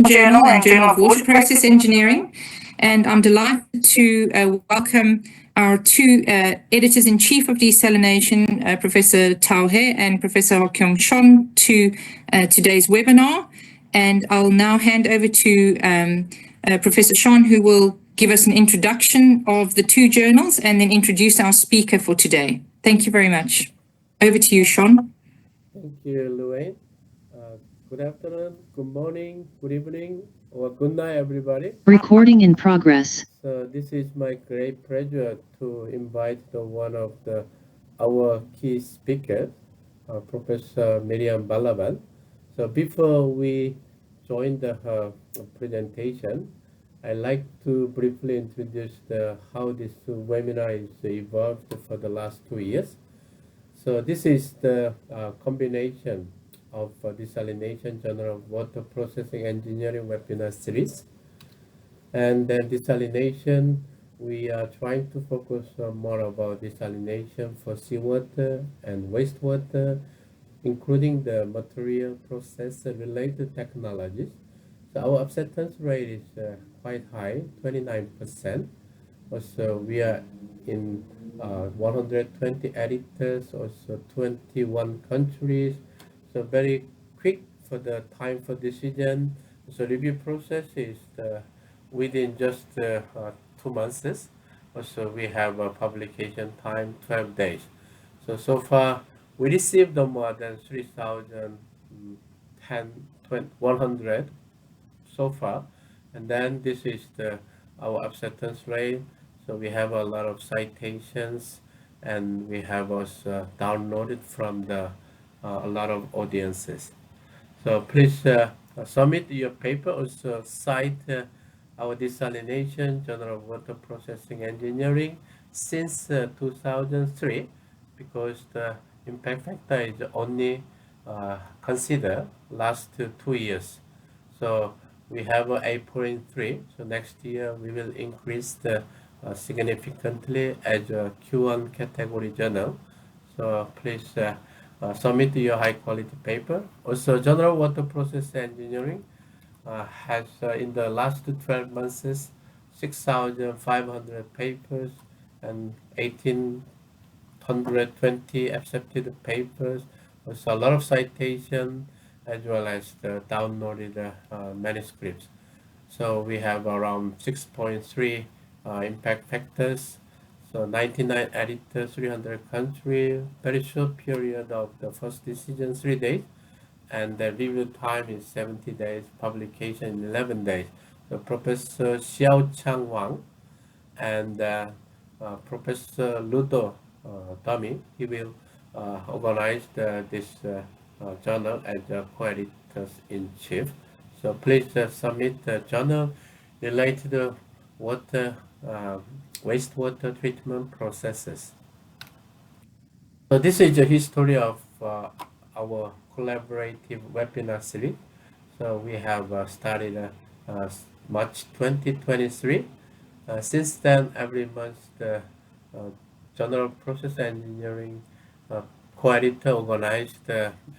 Journal and Journal of Water Process Engineering. And I'm delighted to welcome our two editors-in-chief of Desalination, Professor Tao He and Professor Kyung Shon, to today's webinar. And I'll now hand over to Professor Shon, who will give us an introduction of the two journals and then introduce our speaker for today. Thank you very much. Over to you, Shon. Thank you, Luanne. Good afternoon, good morning, good evening, or good night, everybody. Recording in progress. So this is my great pleasure to invite one of our key speakers, Professor Miriam Balaban. So before we join her presentation, I'd like to briefly introduce how this webinar is evolved for the last 2 years. So this is the combination of Desalination Journal of Water Processing Engineering webinar series. And then desalination, we are trying to focus more about desalination for seawater and wastewater, including the material process related technologies. So our acceptance rate is quite high, 29%. Also, we are in 120 editors, also 21 countries. So very quick for the time for decision. So review process is within just 2 months. Also, we have a publication time 12 days. So far, we received more than 100 so far. And then this is our acceptance rate. So we have a lot of citations, and we have also downloaded from a lot of audiences. So please submit your paper. Also cite our Desalination Journal of Water Processing Engineering since 2003, because the impact factor is only considered last 2 years. So we have 8.3. So next year we will increase significantly as a Q1 category journal. So please submit your high quality paper. Also, Journal of Water Process Engineering has in the last 12 months 6,500 papers and 1,820 accepted papers. Also a lot of citation as well as the downloaded manuscripts. So we have around 6.3 impact factors. So 99 editors, 300 countries, very short period of the first decision, 3 days. And the review time is 70 days, publication in 11 days. So Professor Xiao Chang Wang and Professor Ludo Dami, he will organize this journal as the co-editors-in-chief. So please submit the journal related to water, wastewater treatment processes. So this is the history of our collaborative webinar series. So we have started March 2023. Since then, every month the Journal of Process Engineering co-editor organized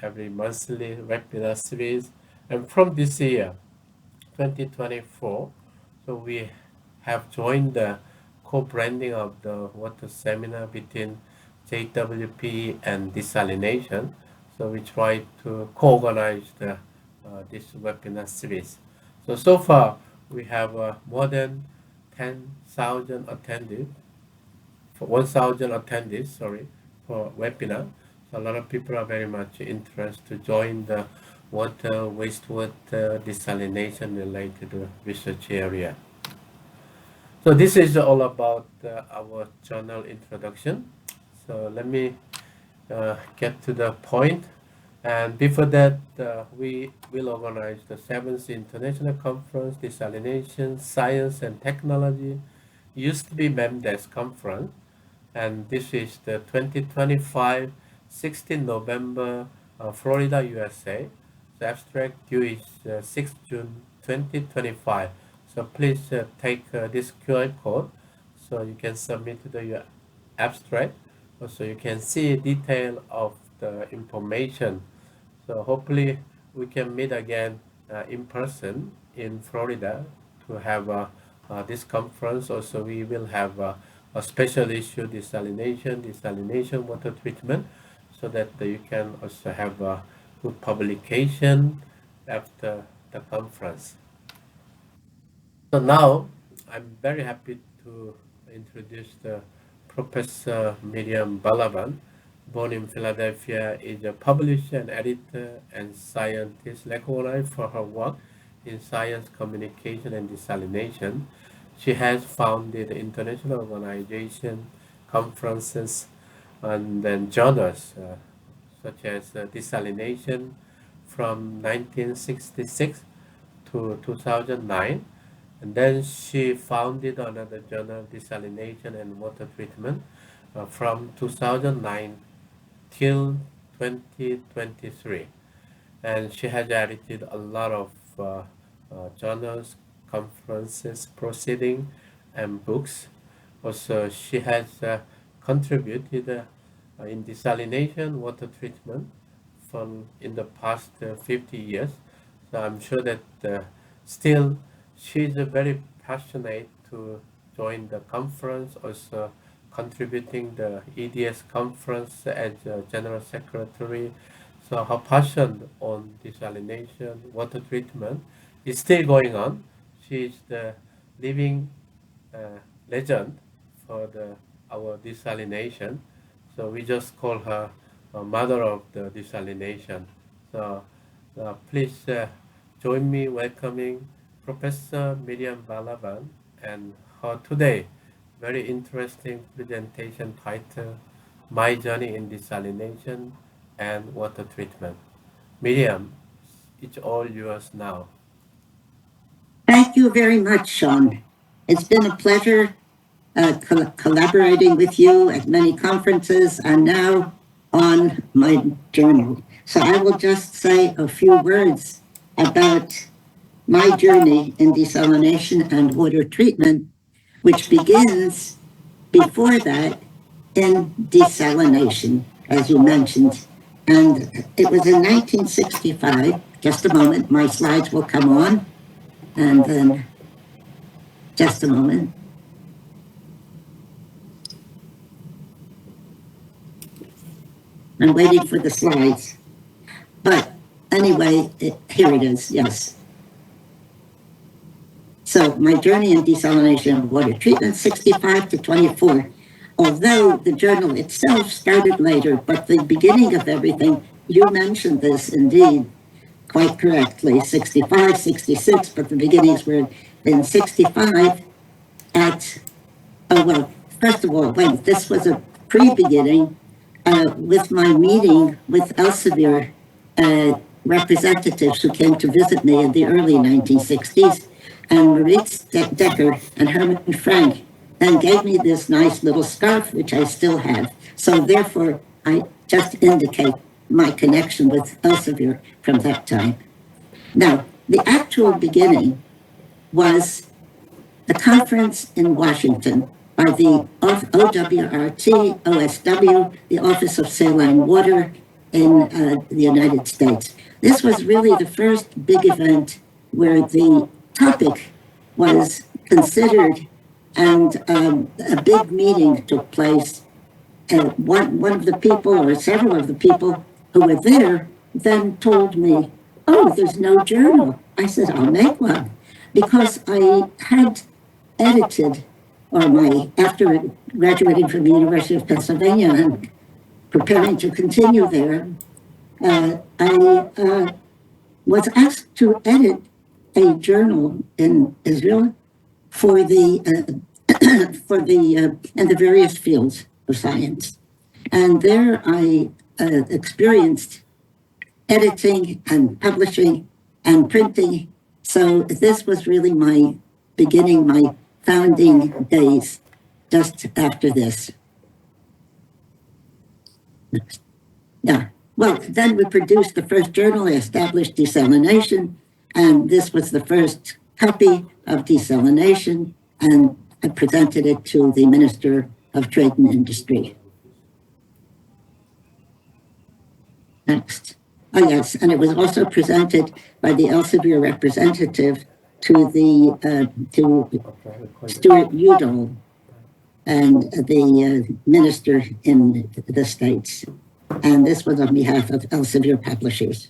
every monthly webinar series. And from this year, 2024, so we have joined the co-branding of the water seminar between JWP and Desalination. So we try to co-organize this webinar series. So far we have more than 10,000 attendees, for 1,000 attendees, sorry, for webinar. So a lot of people are very much interested to join the water, wastewater, desalination related research area. So this is all about our journal introduction. So let me get to the point. And before that, we will organize the 7th International Conference, Desalination, Science and Technology. Used to be MEMDES Conference. And this is the 2025, 16 November, Florida, USA. The abstract due is 6 June 2025. So please take this QR code so you can submit your abstract. Also, you can see detail of the information. So hopefully we can meet again in person in Florida to have this conference. Also, we will have a special issue, desalination water treatment, so that you can also have a good publication after the conference. So now I'm very happy to introduce the Professor Miriam Balaban, born in Philadelphia, is a publisher and editor and scientist recognized for her work in science communication and desalination. She has founded international organizations, conferences, and then journals such as Desalination from 1966 to 2009. And then she founded another journal, Desalination and Water Treatment, from 2009 till 2023. And she has edited a lot of journals, conferences, proceedings, and books. Also, she has contributed in desalination water treatment from in the past 50 years. So I'm sure that still she's very passionate to join the conference, also contributing the EDS conference as general secretary. So her passion on desalination, water treatment is still going on. She is the living uh, legend for our desalination. So we just call her mother of the desalination. So please join me welcoming Professor Miriam Balaban and her today very interesting presentation titled My Journey in Desalination and Water Treatment. Miriam, it's all yours now. Thank you very much, Sean. It's been a pleasure collaborating with you at many conferences and now on my journal. So I will just say a few words about my journey in desalination and water treatment, which begins before that in desalination, as you mentioned. And it was in 1965. Just a moment, my slides will come on. And then, just a moment. I'm waiting for the slides. But anyway, here it is, yes. So my journey in desalination and water treatment, 65 to 24. Although the journal itself started later, but the beginning of everything, you mentioned this indeed, quite correctly, 65, 66, but the beginnings were in 65 at, oh, well, first of all, wait, this was a pre-beginning with my meeting with Elsevier representatives who came to visit me in the early 1960s, and Maurice Decker and Herman Frank then gave me this nice little scarf, which I still have. So therefore, I just indicate my connection with Elsevier from that time. Now, the actual beginning was a conference in Washington by the OWRT, OSW, the Office of Saline Water in the United States. This was really the first big event where the topic was considered, and a big meeting took place. One of the people, or several of the people who were there, then told me, "Oh, there's no journal." I said, "I'll make one," because I had edited, after graduating from the University of Pennsylvania and preparing to continue there, I was asked to edit a journal in Israel for the in the various fields of science, and there I experienced editing and publishing and printing. So this was really my beginning, my founding days, just after this. Yeah. Well, then we produced the first journal, established Desalination, and this was the first copy of Desalination, and I presented it to the Minister of Trade and Industry. Next. Oh, yes, and it was also presented by the Elsevier representative Stuart Udall and the minister in the States. And this was on behalf of Elsevier Publishers.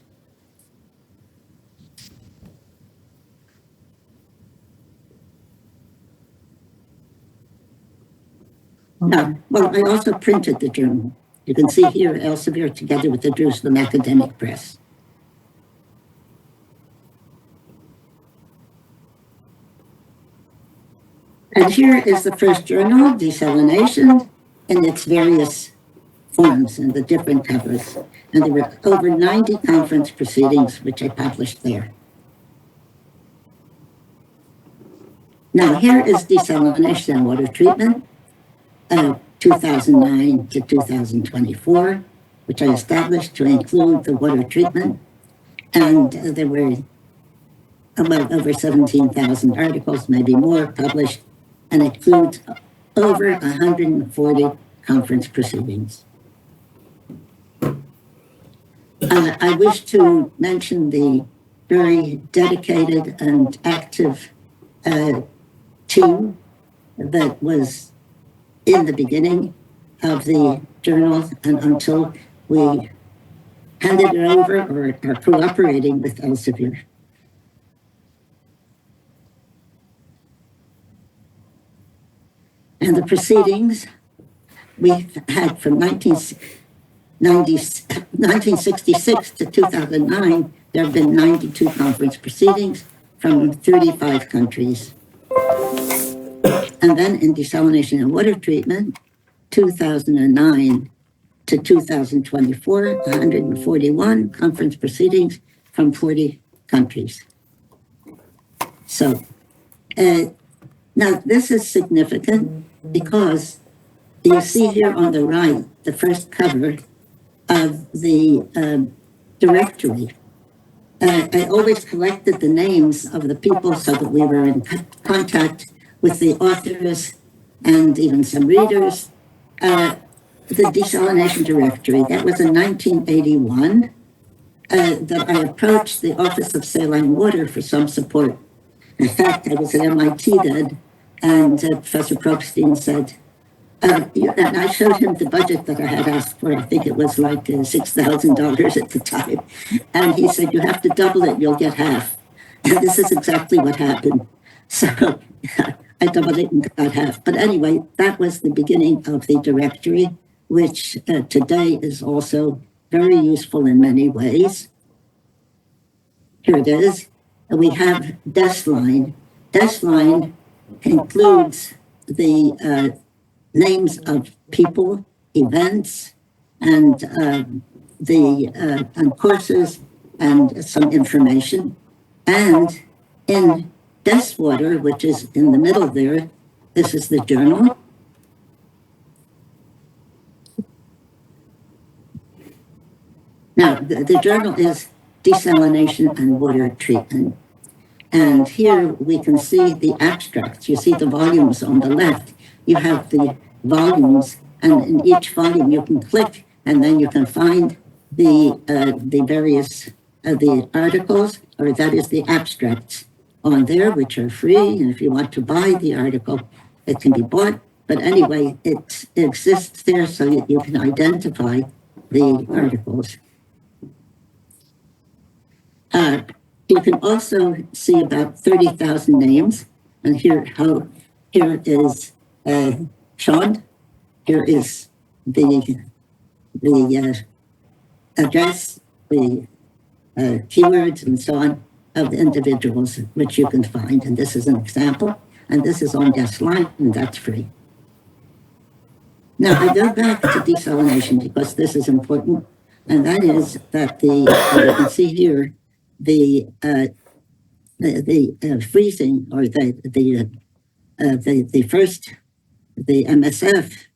Now, well, I also printed the journal. You can see here Elsevier together with the Jerusalem Academic Press. And here is the first journal, Desalination, in its various forms and the different covers. And there were over 90 conference proceedings which I published there. Now here is Desalination and Water Treatment, 2009 to 2024, which I established to include the water treatment. And there were about over 17,000 articles, maybe more, published, and includes over 140 conference proceedings. I wish to mention the very dedicated and active team that was in the beginning of the journal and until we handed it over or are cooperating with Elsevier. And the proceedings we've had from 1966 to 2009, there have been 92 conference proceedings from 35 countries. And then in Desalination and Water Treatment, 2009 to 2024, 141 conference proceedings from 40 countries. So now this is significant because you see here on the right, the first cover of the directory. I always collected the names of the people so that we were in contact with the authors and even some readers. The Desalination Directory, that was in 1981, that I approached the Office of Saline Water for some support. In fact, I was at MIT then, and Professor Probstein said, and I showed him the budget that I had asked for. I think it was like $6,000 at the time. And he said, you have to double it, you'll get half. And this is exactly what happened. So I doubled it and got half. But anyway, that was the beginning of the directory, which today is also very useful in many ways. Here it is. We have Desaline. Desaline includes the names of people, events, and and courses, and some information. And in Deswater, which is in the middle there, this is the journal. Now, the journal is Desalination and Water Treatment. And here we can see the abstracts. You see the volumes on the left. You have the volumes, and in each volume you can click, and then you can find the various the articles, or that is the abstracts on there, which are free. And if you want to buy the article, it can be bought. But anyway, it exists there so that you can identify the articles. You can also see about 30,000 names, and here is Sean. Here is the address, the keywords, and so on of the individuals which you can find. And this is an example, and this is on Desaline, and that's free. Now I go back to desalination because this is important, and that is that you can see here the freezing, or the MSF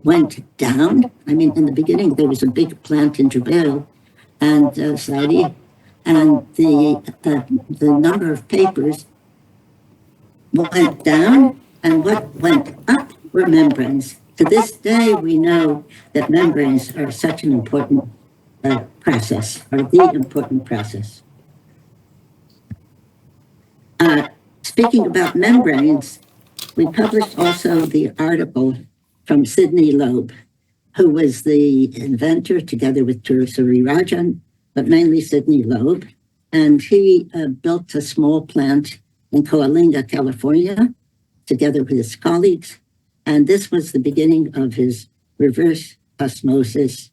went down. I mean, in the beginning there was a big plant in Jubail and Saudi, and the number of papers went down, and what went up were membranes. To this day, we know that membranes are such an important process, or the important process. speaking about membranes, we published also the article from Sidney Loeb, who was the inventor together with Turasuri Rajan, but mainly Sidney Loeb. And he built a small plant in Coalinga, California, together with his colleagues. And this was the beginning of his reverse osmosis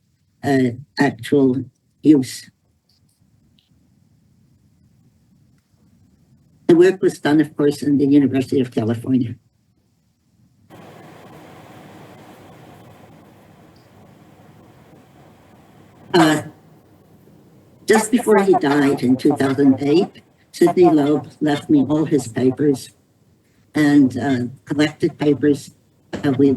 actual use. The work was done, of course, in the University of California. Just before he died in 2008, Sidney Loeb left me all his papers and collected papers we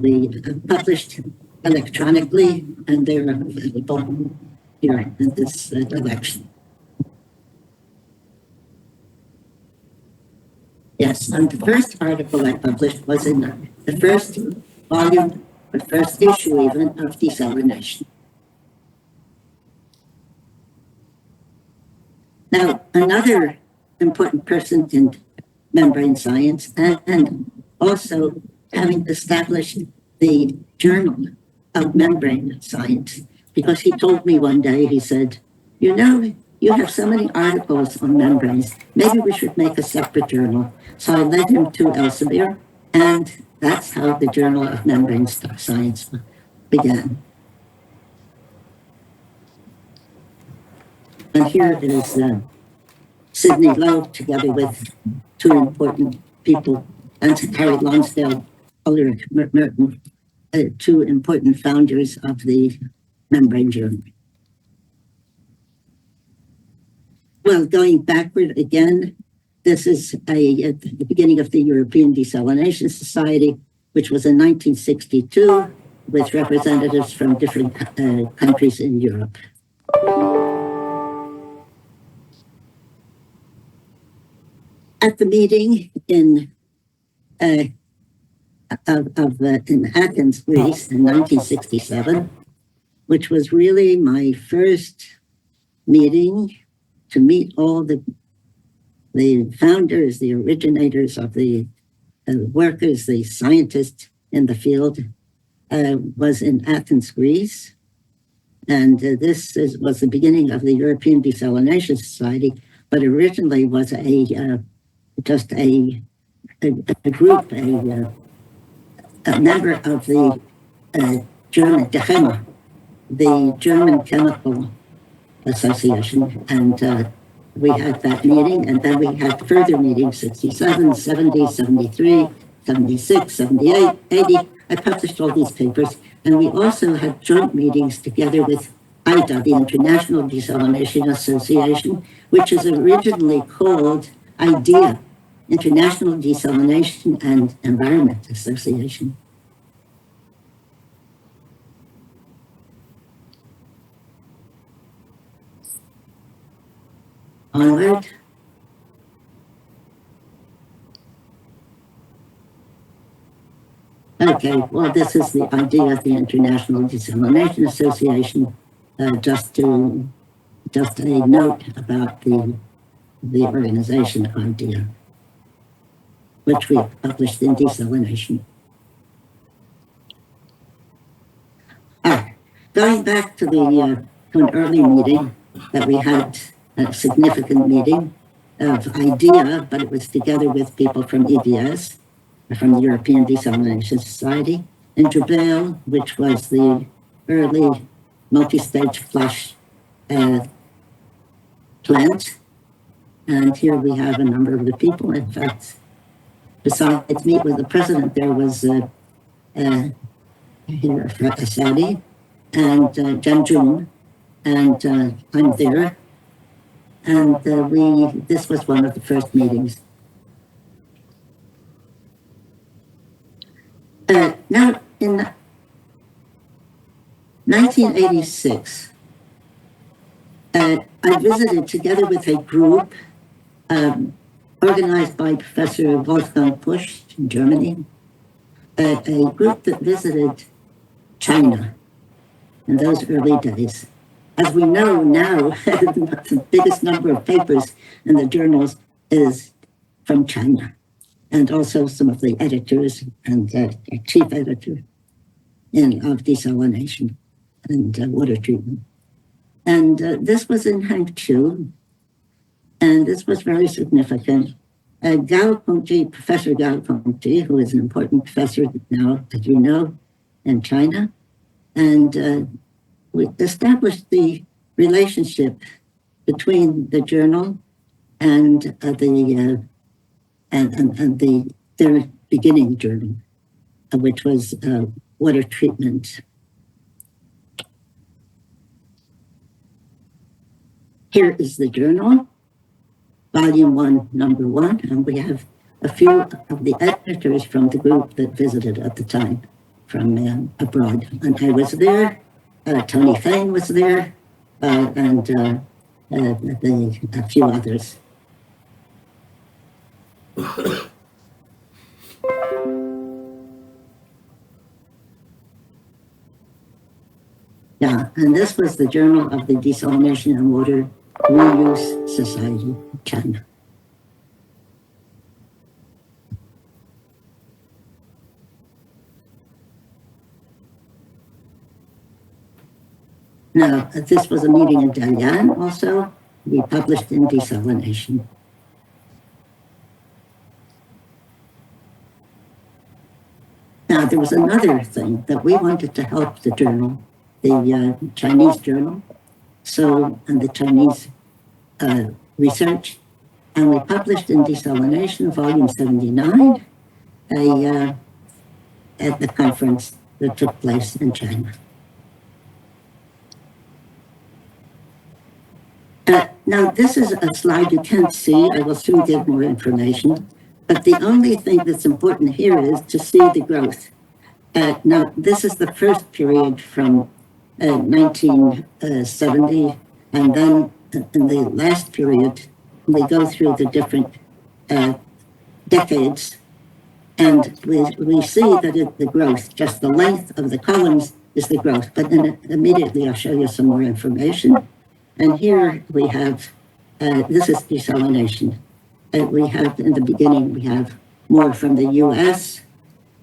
published electronically, and they're available here in this collection. Yes, and the first article I published was in the first volume, the first issue even, of Desalination. Now, another important person in membrane science, and also having established the Journal of Membrane Science, because he told me one day, he said, you know, you have so many articles on membranes, maybe we should make a separate journal. So I led him to Elsevier, and that's how the Journal of Membrane Science began. And here is Sidney Loeb together with two important people, and Harry Lonsdale, Ulrich Merton, two important founders of the Membrane Journal. Well, going backward again, this is at the beginning of the European Desalination Society, which was in 1962, with representatives from different countries in Europe. At the meeting in Athens, Greece, in 1967, which was really my first meeting to meet all the founders, the originators of the workers, the scientists in the field, was in Athens, Greece. And this was the beginning of the European Desalination Society, but originally was just a group, a member of the German DECHEMA, the German Chemical Association, and we had that meeting, and then we had further meetings, 67, 70, 73, 76, 78, 80. I published all these papers, and we also had joint meetings together with IDA, the International Desalination Association, which is originally called IDEA, International Desalination and Environment Association. Onward. Okay, well, this is the idea of the International Desalination Association. Just a note about the organization idea, which we published in Desalination. Going back to an early meeting that we had, a significant meeting of IDEA, but it was together with people from EDS, from the European Desalination Society, in Jubail, which was the early multi-stage flash plant. And here we have a number of the people. In fact, besides me with the president, there was here Asadi and Janjun, and I'm there. And this was one of the first meetings. Now, in 1986, I visited together with a group organized by Professor Wolfgang Pusch in Germany, a group that visited China in those early days. As we know now, the biggest number of papers in the journals is from China. and also some of the editors and chief editor of desalination and water treatment. And this was in Hangzhou, and this was very significant. Gao Pengji, Professor Gao Pengji, who is an important professor now, as you know, in China, and we established the relationship between the journal and their beginning journal, which was water treatment. Here is the journal, volume 1, number 1, and we have a few of the editors from the group that visited at the time from abroad. And I was there, Tony Fane was there, and a few others. Yeah, and this was the Journal of the Desalination and Water Reuse Society of China. Now, this was a meeting in Dalian also. We published in Desalination. Now, there was another thing that we wanted to help the journal, the Chinese journal, and the Chinese research, and we published in Desalination, volume 79, at the conference that took place in China. Now, this is a slide you can't see. I will soon give more information. But the only thing that's important here is to see the growth. Now, this is the first period from 1970. And then in the last period, we go through the different decades. And we see that the growth, just the length of the columns is the growth. But then immediately I'll show you some more information. And here we have, this is desalination. We have, in the beginning, we have more from the US,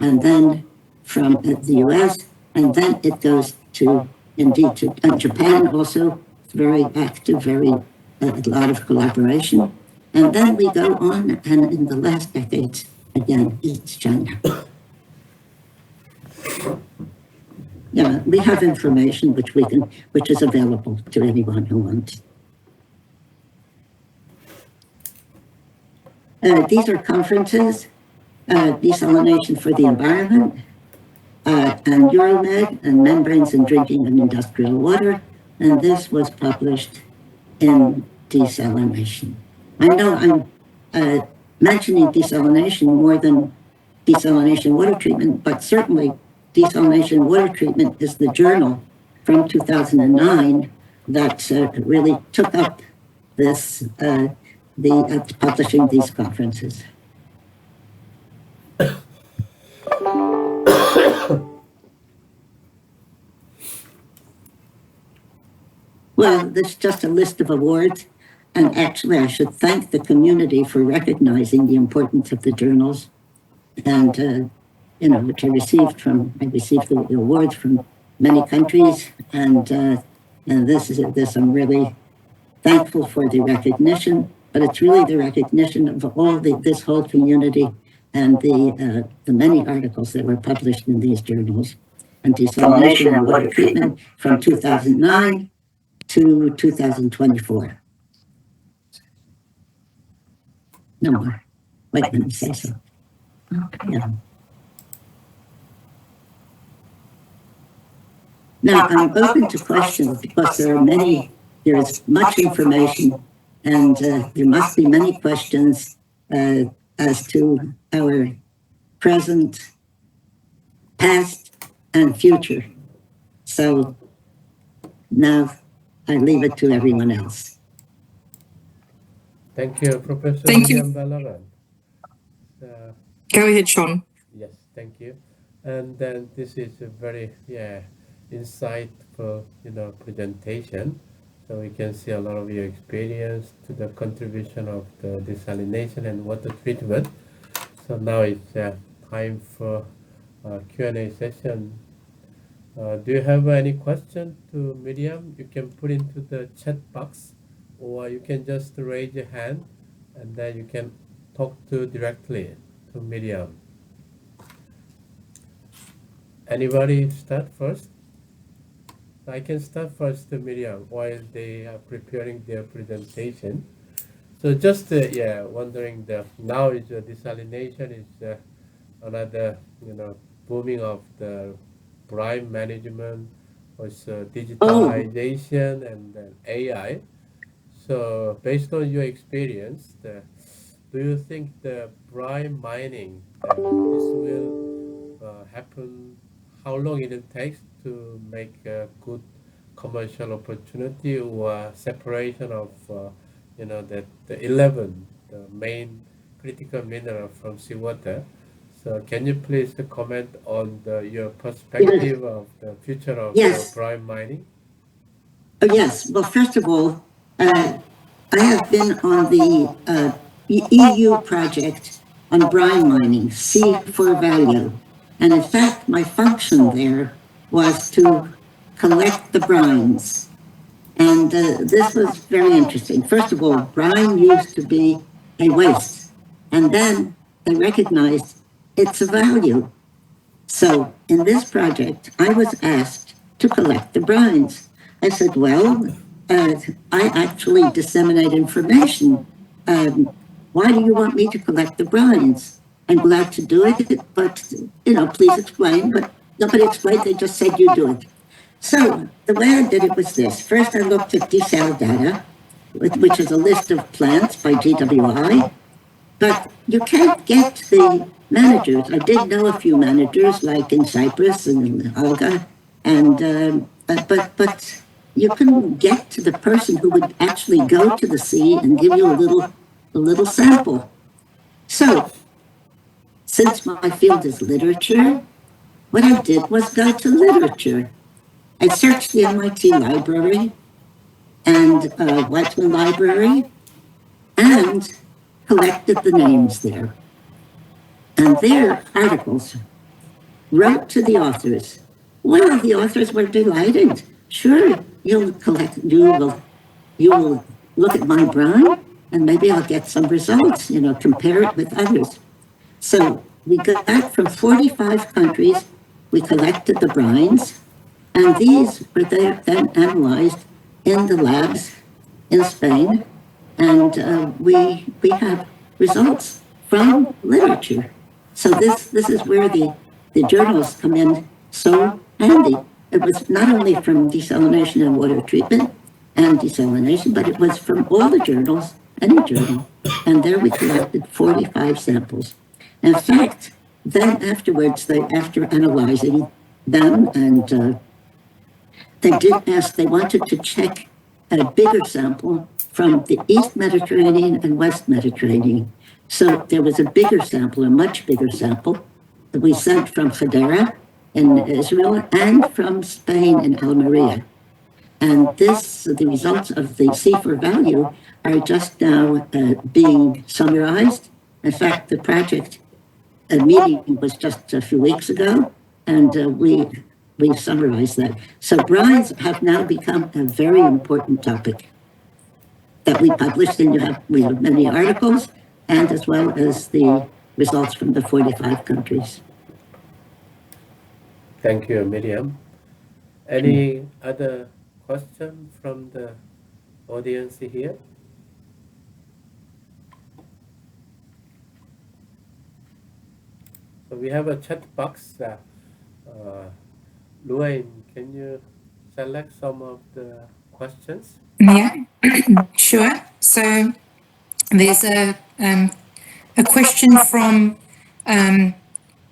and then from the US, and then it goes to, indeed, to Japan also, very active, a lot of collaboration. And then we go on, and in the last decades, again, it's China. Yeah, we have information which is available to anyone who wants. These are conferences, Desalination for the Environment, and Euromed, and Membranes in Drinking and Industrial Water, and this was published in Desalination. I know I'm mentioning desalination more than desalination water treatment, but certainly Desalination Water Treatment is the journal from 2009 that really took up this, publishing these conferences. Well, this is just a list of awards. And actually, I should thank the community for recognizing the importance of the journals. And which I received the awards from many countries, and this I'm really thankful for the recognition. But it's really the recognition of all this whole community and the many articles that were published in these journals on desalination and water treatment from 2009 to 2024. No more. Wait a minute, say so. Okay. Yeah. Now, I'm open to questions because there is much information, and there must be many questions as to our present, past, and future. So now I leave it to everyone else. Thank you, Professor Thank you. Miriam Balaban. Go ahead, Sean. Yes, thank you. And then this is a very insightful presentation. So we can see a lot of your experience to the contribution of the desalination and water treatment. So now it's time for Q&A session. Do you have any question to Miriam? You can put into the chat box, or you can just raise your hand, and then you can talk to directly to Miriam. Anybody start first? I can start first, Miriam, while they are preparing their presentation. So just wondering now is desalination is another booming of the brine management, also digitalization and then AI. So based on your experience, do you think the brine mining this will happen? How long it will take to make a good commercial opportunity or separation of that the 11 the main critical mineral from seawater? So can you please comment on your perspective of the future of brine mining? Oh, yes. Well, first of all, I have been on the EU project on brine mining, C for value. And in fact, my function there was to collect the brines. And this was very interesting. First of all, brine used to be a waste. And then they recognized it's a value. So in this project, I was asked to collect the brines. I said, well, I actually disseminate information. Why do you want me to collect the brines? I'm glad to do it, but, please explain. But nobody explained, they just said you do it. So the way I did it was this. First, I looked at desal data, which is a list of plants by GWI. But you can't get the managers. I did know a few managers, like in Cyprus and Olga, and but you couldn't get to the person who would actually go to the sea and give you a little sample. So, since my field is literature, what I did was go to literature. I searched the MIT library and Weizmann Library and collected the names there. And their articles wrote to the authors. Well, the authors were delighted. Sure, you will look at my brine and maybe I'll get some results, compare it with others. So we got from 45 countries, we collected the brines, and these were then analyzed in the labs in Spain, and we have results from literature. So this is where the journals come in so handy. It was not only from desalination and water treatment and desalination, but it was from all the journals, any journal. And there we collected 45 samples. In fact, then afterwards, after analyzing them, and they wanted to check a bigger sample from the East Mediterranean and West Mediterranean. So there was a bigger sample, a much bigger sample, that we sent from Hadera in Israel and from Spain in Almeria. And the results of the C4 value are just now being summarized. In fact, the project meeting was just a few weeks ago, and we summarized that. So brines have now become a very important topic that we published, and we have many articles, and as well as the results from the 45 countries. Thank you, Miriam. Any other question from the audience here? So we have a chat box. Luain, can you select some of the questions? Yeah, sure. So there's a question from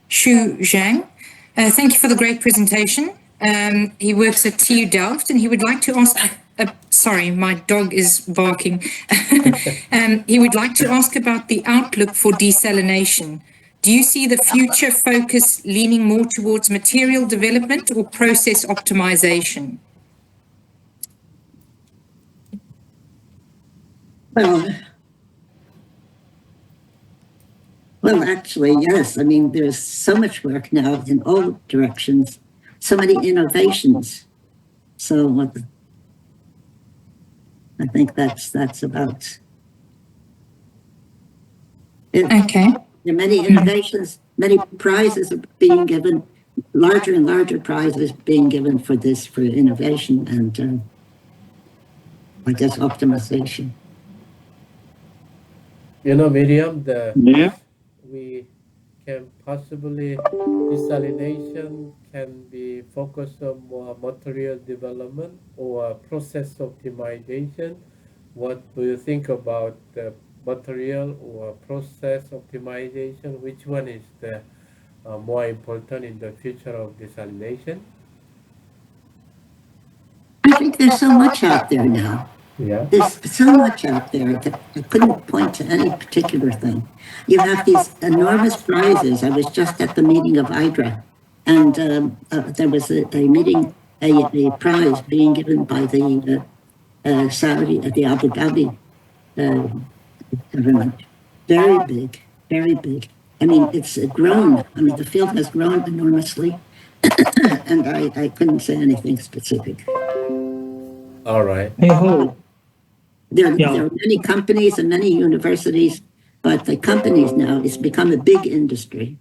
Shu Zhang. Thank you for the great presentation. He works at TU Delft, and he would like to ask. Sorry, my dog is barking. He would like to ask about the outlook for desalination. Do you see the future focus leaning more towards material development or process optimization? Well, Well, actually, yes. I mean, there's so much work now in all directions, so many innovations. So I think that's about it. Okay. There are many innovations, many prizes are being given, larger and larger prizes being given for this, for innovation and I guess optimization. You know, Miriam, Yeah. we can possibly desalination can be focused on more material development or process optimization. What do you think about the material or process optimization? Which one is the more important in the future of desalination? I think there's so much out there now. Yeah. There's so much out there that I couldn't point to any particular thing. You have these enormous prizes. I was just at the meeting of IDRA, and there was a meeting, a prize being given by the Saudi, the Abu Dhabi government. Very big, very big. I mean, it's grown. I mean, the field has grown enormously, and I couldn't say anything specific. All right. I hope. There Yeah. are many companies and many universities, but the companies now, it's become a big industry.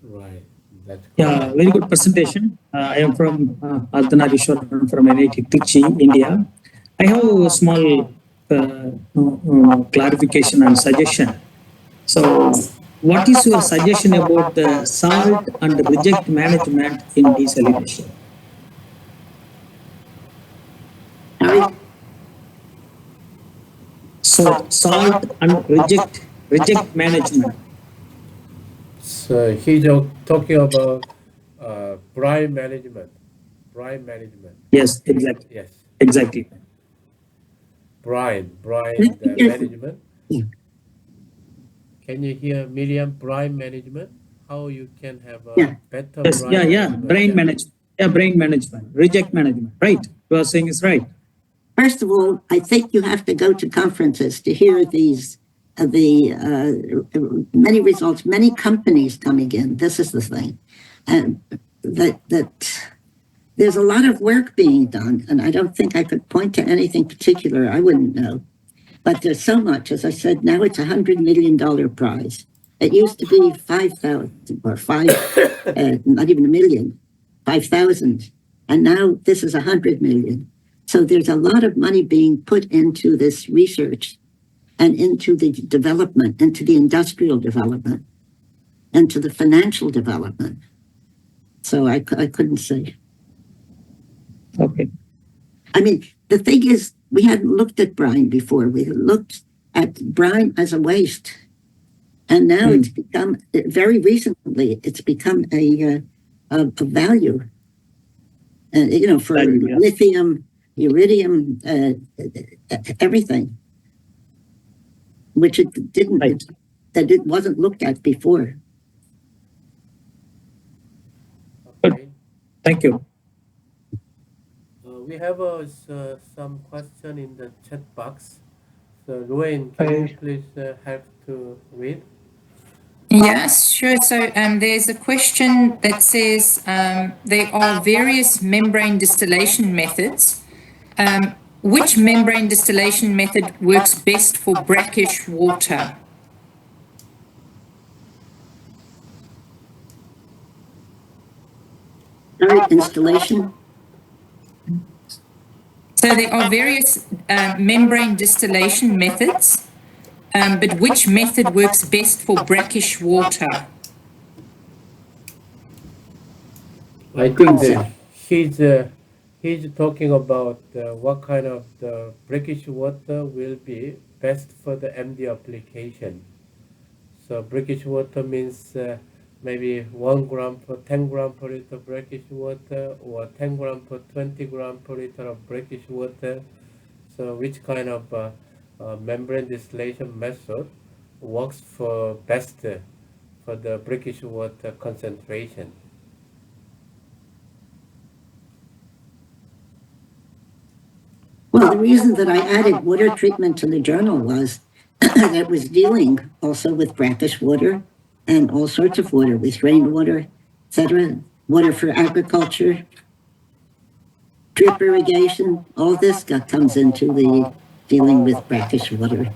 Right. That's Yeah, correct. very good presentation. I am from Ardhana Vishwaran from NIT Trichy, India. I have a small clarification and suggestion. So, what is your suggestion about the salt and reject management in desalination? Sorry? So, salt and reject management. So he's talking about brine management. Brine management. Yes, exactly. Yes. Exactly. Brine Yes. management. Yeah. Can you hear Miriam? Brine management. How you can have a Yeah. better Yes, brine yeah. management? Brain Yeah. management. Yeah, brain management. Reject management. Right. You are saying is right. First of all, I think you have to go to conferences to hear these, many results, many companies coming in. This is the thing. And that there's a lot of work being done, and I don't think I could point to anything particular. I wouldn't know. But there's so much. As I said, now it's $100 million prize. It used to be 5,000 or not even a million, 5,000. And now this is 100 million. So there's a lot of money being put into this research and into the development, into the industrial development, into the financial development. So I couldn't say. Okay. I mean, the thing is, we hadn't looked at brine before. We looked at brine as a waste. And now it's become, very recently, it's become a value. For Value, yeah. lithium, iridium, everything, which it didn't, Right. that it wasn't looked at before. Okay. Thank you. We have some question in the chat box. So Ruane, can you please help to read? Yes, sure. So there's a question that says there are various membrane distillation methods. Which membrane distillation method works best for brackish water? Installation. So there are various membrane distillation methods, but which method works best for brackish water? I think that he's talking about what kind of the brackish water will be best for the MD application. So brackish water means maybe 1 gram per 10 gram per liter brackish water, or 10 gram per 20 gram per liter of brackish water. So which kind of membrane distillation method works for best for the brackish water concentration? Well, the reason that I added water treatment to the journal was that was dealing also with brackish water and all sorts of water, with rainwater, etc., water for agriculture, drip irrigation. All this comes into the dealing with brackish water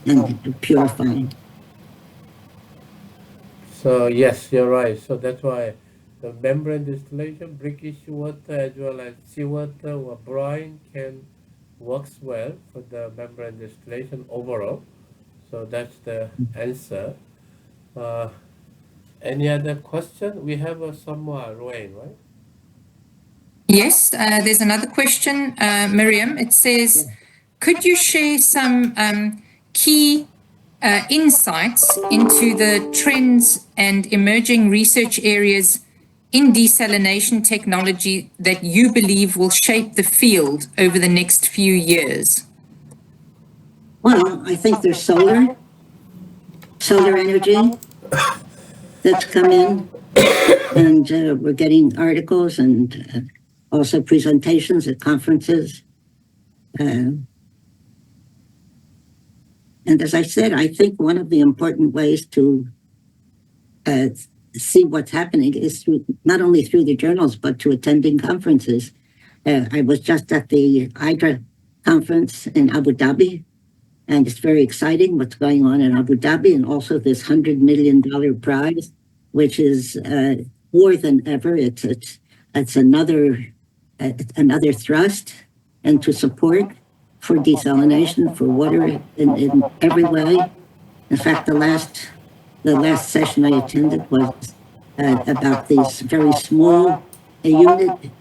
and purifying. So yes, you're right. So that's why the membrane distillation, brackish water as well as seawater or brine can works well for the membrane distillation overall. So that's the answer. Uh, any other question? We have some Rowan, right? Yes, there's another question, Miriam. It says, could you share some key insights into the trends and emerging research areas in desalination technology that you believe will shape the field over the next few years? Well, I think there's solar energy that's come in, and we're getting articles and also presentations at conferences. And as I said, I think one of the important ways to see what's happening is through, not only through the journals, but to attending conferences. I was just at the Hydra conference in Abu Dhabi, and it's very exciting what's going on in Abu Dhabi, and also this $100 million prize, which is more than ever. It's another thrust into support for desalination, for water in every way. In fact, the last session I attended was about this very small unit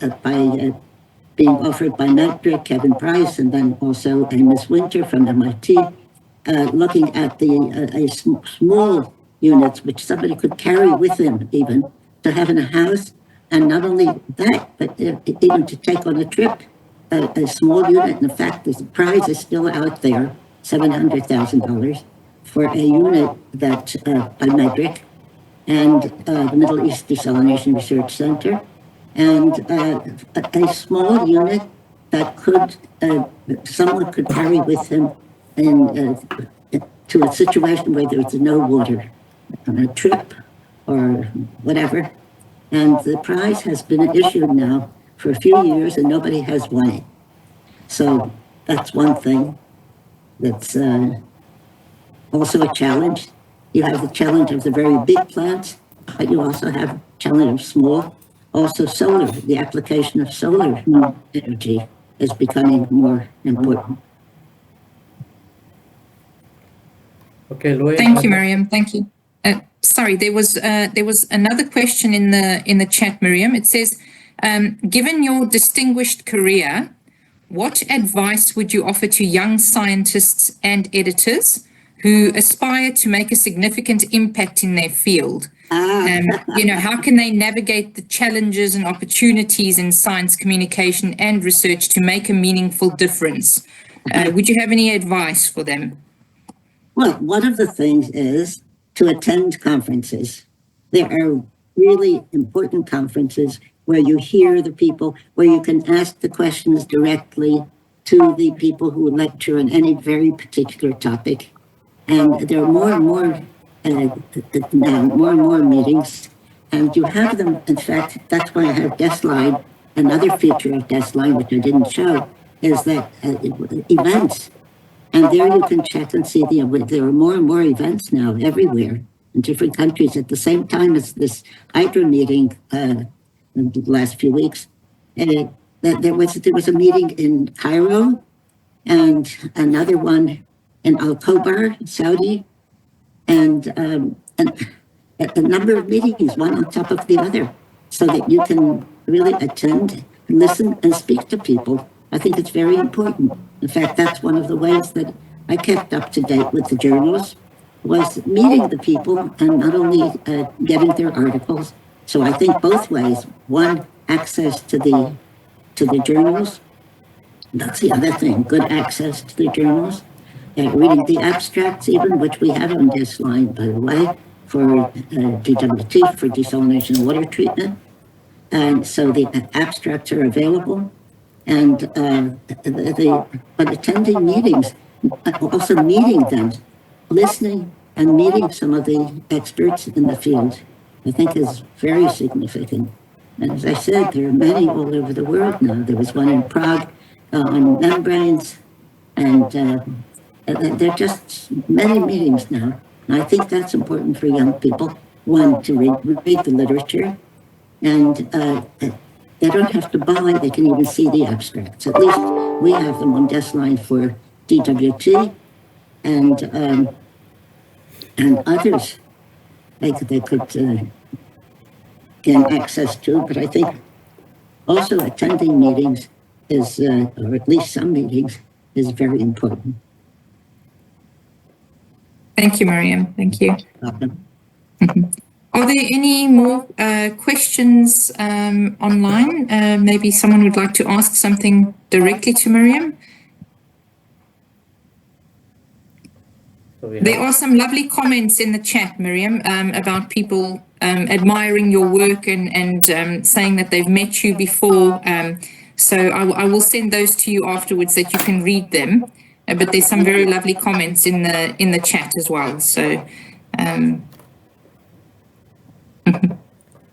being offered by Metric, Kevin Price, and then also Amos Winter from MIT, looking at the small units which somebody could carry with them, even to have in a house, and not only that, but even to take on a trip, a small unit. In fact, the prize is still out there, $700,000 for a unit that by Metric and the Middle East Desalination Research Center, and a small unit that could someone could carry with him in to a situation where there's no water on a trip or whatever. And the prize has been issued now for a few years, and nobody has won it. So that's one thing that's also a challenge. You have the challenge of the very big plants, but you also have the challenge of small. Also solar, the application of solar energy is becoming more important. Okay, Louis. Thank you, Miriam. Thank you. Sorry, there was another question in the chat, Miriam. It says, given your distinguished career, what advice would you offer to young scientists and editors who aspire to make a significant impact in their field? How can they navigate the challenges and opportunities in science communication and research to make a meaningful difference? Would you have any advice for them? Well, one of the things is to attend conferences. There are really important conferences where you hear the people, where you can ask the questions directly to the people who lecture on any very particular topic. And there are more and more more and more meetings, and you have them. In fact, that's why I have Desaline. Another feature of Desaline, which I didn't show, is that events. And there you can check and see there are more and more events now everywhere in different countries at the same time as this Hydra meeting in the last few weeks. There was a meeting in Cairo and another one in Al Khobar, Saudi, and a number of meetings, one on top of the other, so that you can really attend, listen, and speak to people. I think it's very important. In fact, that's one of the ways that I kept up to date with the journals, was meeting the people and not only getting their articles. So I think both ways. One, access to the journals. That's the other thing, good access to the journals. Reading the abstracts even, which we have on Desaline, by the way, for DWT, for desalination and water treatment. And so the abstracts are available. And but attending meetings, also meeting them, listening and meeting some of the experts in the field, I think is very significant. And as I said, there are many all over the world now. There was one in Prague on membranes, and there are just many meetings now. And I think that's important for young people. One, to read the literature, and they don't have to buy, they can even see the abstracts. At least we have them on Desaline for DWT, and others they could gain access to. But I think also attending meetings is, or at least some meetings, is very important. Thank you, Miriam. Thank you. Are there any more questions online? Maybe someone would like to ask something directly to Miriam. There are some lovely comments in the chat, Miriam, about people admiring your work and saying that they've met you before. So I will send those to you afterwards that you can read them. But there's some very lovely comments in the chat as well. So.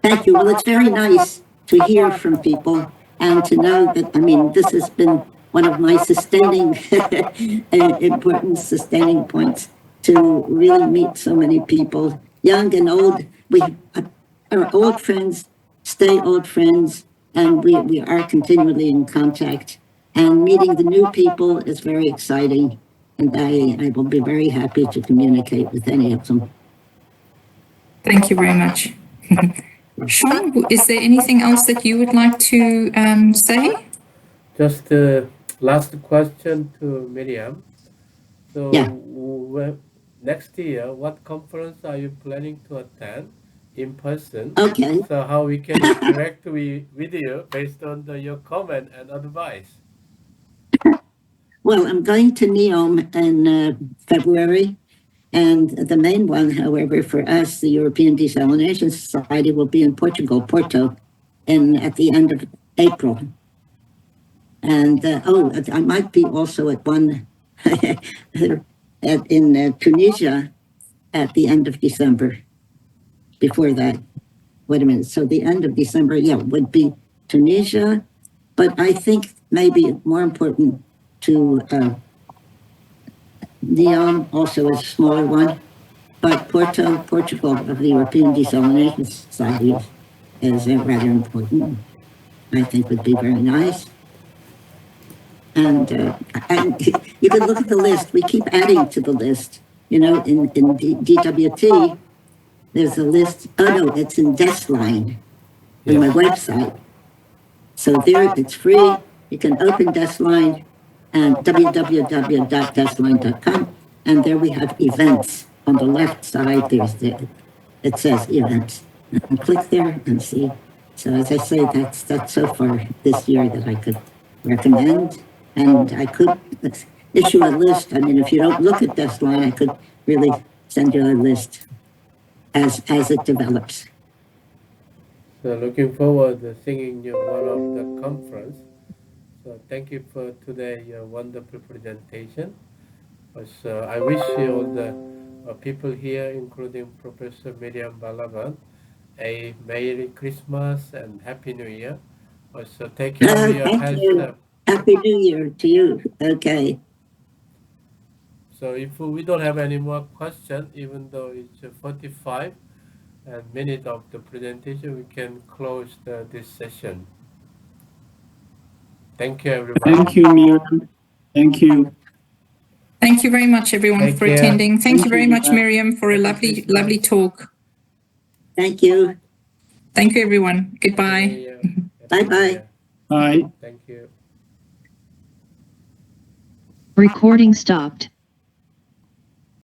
Thank you. Well, it's very nice to hear from people and to know that, I mean, this has been one of my sustaining, important sustaining points, to really meet so many people, young and old. We are old friends, stay old friends, and we are continually in contact. And meeting the new people is very exciting, and I will be very happy to communicate with any of them. Thank you very much. Sean, is there anything else that you would like to say? Just last question to Miriam. So Yeah. Next year, what conference are you planning to attend in person? Okay. So how we can interact with you based on your comment and advice? Well, I'm going to NEOM in February. And the main one, however, for us, the European Desalination Society, will be in Portugal, Porto, at the end of April. And I might be also at one in Tunisia at the end of December. Before that, wait a minute. So the end of December, yeah, would be Tunisia. But I think maybe more important to NEOM, also a smaller one, but Porto, Portugal, of the European Desalination Society is rather important. I think would be very nice. And you can look at the list. We keep adding to the list. You know, in DWT, there's a list. Oh no, it's in Desaline, on my website. So there, it's free. You can open Desaline and www.desaline.com, and there we have events. On the left side, it says events. And click there and see. So as I say, that's so far this year that I could recommend, and I could issue a list. I mean, if you don't look at Desaline, I could really send you a list as it develops. So looking forward to seeing you one of the conference. So thank you for today, your wonderful presentation. So I wish you all the people here, including Professor Miriam Balaban, a Merry Christmas and Happy New Year. Also, take care of your Thank you. health. Happy New Year to you. Okay. So if we don't have any more questions, even though it's 45 minutes of the presentation, we can close this session. Thank you, everybody. Thank you, Miriam. Thank you. Thank you very much, everyone, Take for care. attending. Thank you Thank very you. much, Miriam, for a Happy lovely, Christmas. lovely talk. Thank you. Thank you, everyone. Goodbye. Happy New Year. Happy Bye-bye. New Year. Bye. Thank you. Recording stopped.